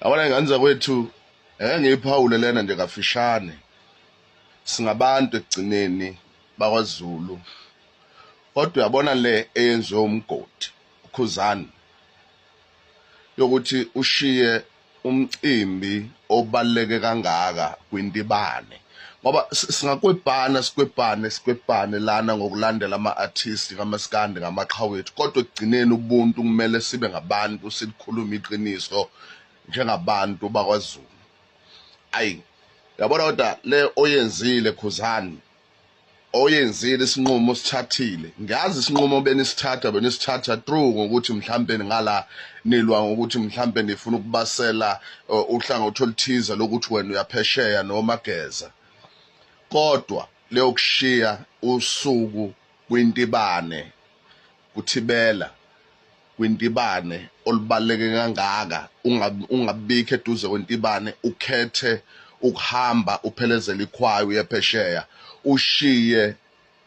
Abona ingane zakwethu ngiyiphawule lena nje kafishane. Singabantu ekugcineni bakwaZulu. Kodwa uyabona le eyenziwe umgodi uKhuzani yokuthi ushiye umcimbi obaleke kangaka kwindibane. Ngoba sikwebhane lana ngokulandela ama-artist ngamaskandi ngamaqhawethu, kodwa ekugcineni ubuntu kumele sibe ngabantu silikhuluma iqiniso njengabantu bakwaZulu. Ayi yabona kodwa le oyenzile Khuzani, oyenzile isinqumo sithathile. Ngiyazi isinqumo benisithatha through ngokuthi mhlambe ngala nilwa ngokuthi mhlambe nifuna ukubasela uhlangothi oluthize lokuthi wena uyaphesheya noma geza. Kodwa leyo kushiya usuku kwintibane kuthibela kwintibane olubaleke kangaka, ungabikho eduze kwentibane, ukhethe ukuhamba uphelezela ikhwayo yephesheya, ushiye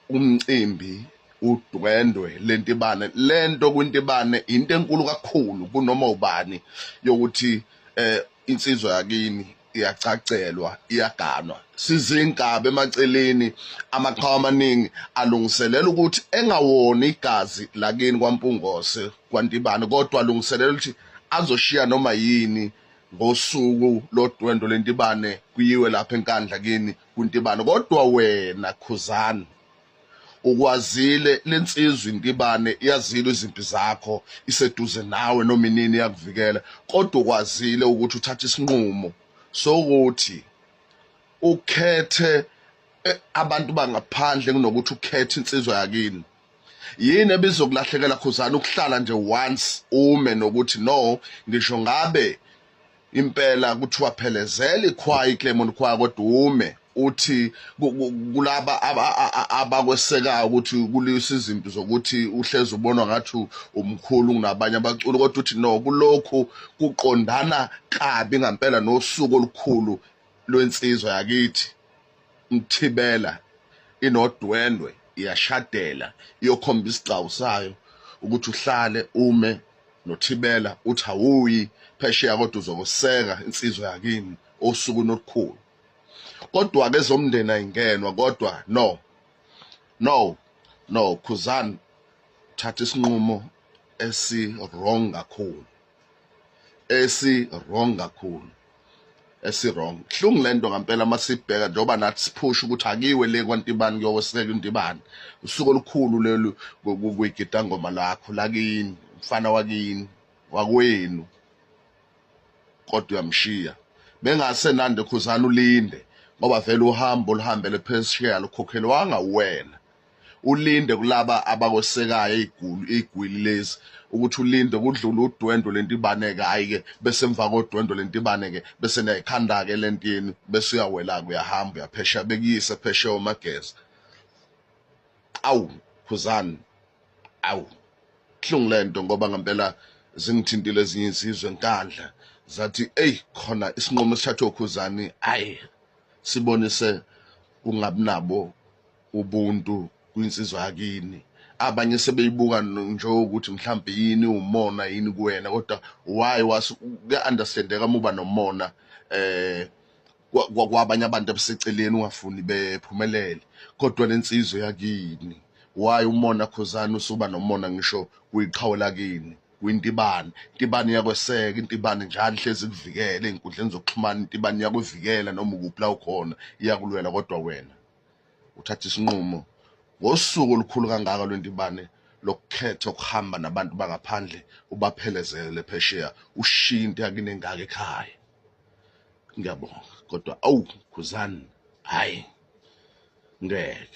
umcimbi udwendwe lentibane. Lento kwintibane into enkulu kakhulu kunoma ubani yokuthi insizwa yakini iyacacelwa, iyaganwa. Sizinkabe emaceleni, amaqhawe amaningi alungiselela ukuthi engawoni igazi lakini kwaMpungose kwantibane, kodwa alungiselela ukuthi azoshiya noma yini ngosuku lodwendo lentibane kuyiwe lapha enkandla kini kwintibane. Kodwa wena Khuzani ukwazile lensizwa intibane, iyazile izimpi zakho, iseduze nawe noma inini yakuvikela, kodwa ukwazile ukuthi uthathe isinqumo sokuthi ukhethe abantu bangaphandle kunokuthi ukhethe insizwa yakini. Yini ebizokulahlekela Khuzani ukuhlala nje once ume nokuthi no, ngisho ngabe impela kuthiwa phelezela ikhwaya iClermont Choir, kodwa ume uthi kulaba abakwesekayo ukuthi kulisa izimpi zokuthi uhlezi ubonwa ngathi umkhulu kunabanye abaculi, kodwa uthi no, kulokhu kuqondana kabi ngempela nosuku olukhulu lwensizwa yakithi. Mthibela inodwendwe, iyashadela, iyokhomba isigcawu sayo ukuthi uhlale ume nothibela, uthi awuyi phesheya kodwa uzokoseka insizwa yakini osuku olukhulu. Kodwa ke zomndeni ayingenwa, kodwa no Khuzani, thatha isinqumo esi-wrong kakhulu, esi-wrong. Hlungu lento ngempela masibheka njengoba nathi siphusha ukuthi akiwe le kwantibane kuyokweseka intibane. Usuku olukhulu lelu kuyigidangoma lakho lakini, umfana wakini wakwenu, kodwa uyamshiya. Bengase nande Khuzani ulinde, ngoba vele uhambo oluhambele phesheya lukhokhelwanga wena. Ulinde kulaba abakwesekayo igwili lezi, ukuthi ulinde kudlula udwendwe lentibane-ke. Hayi-ke bese emva kodwendwe lentibane-ke bese nayikhanda-ke lentini, bese uyawela-ke uyahamba uyaphesheya, bekuyise phesheya omageza. Awu Khuzani, awu hlungu lento, ngoba ngempela zingithintile ezinye insizwe enkandla zathi eyi khona isinqumo esithathwe uKhuzani, ayi sibonise ungabi nabo ubuntu kwinsizwa yakini. Abanye sebeyibuka njengokuthi mhlawumbe yini umona yini kuwena, kodwa why kuya-understandeka uma uba nomona kwabanye abantu abaseceleni ungafuni bephumelele, kodwa lensizwe yakini why umona Khuzani usuba nomona ngisho kuyiqhawe lakini kwintibane. Intibane iyakweseka, intibane njalo ihlezi ikuvikela ey'nkundleni zokuxhumana, intibane iyakuvikela noma ukuphi la ukhona, iyakulwela. Kodwa wena uthatha isinqumo ngosuku olukhulu kangaka lwentibane lokukhetha ukuhamba nabantu bangaphandle ubaphelezele phesheya, ushiye into yakini engaka ekhaya. Ngiyabonga, kodwa awu Khuzani, hhayi ngeke.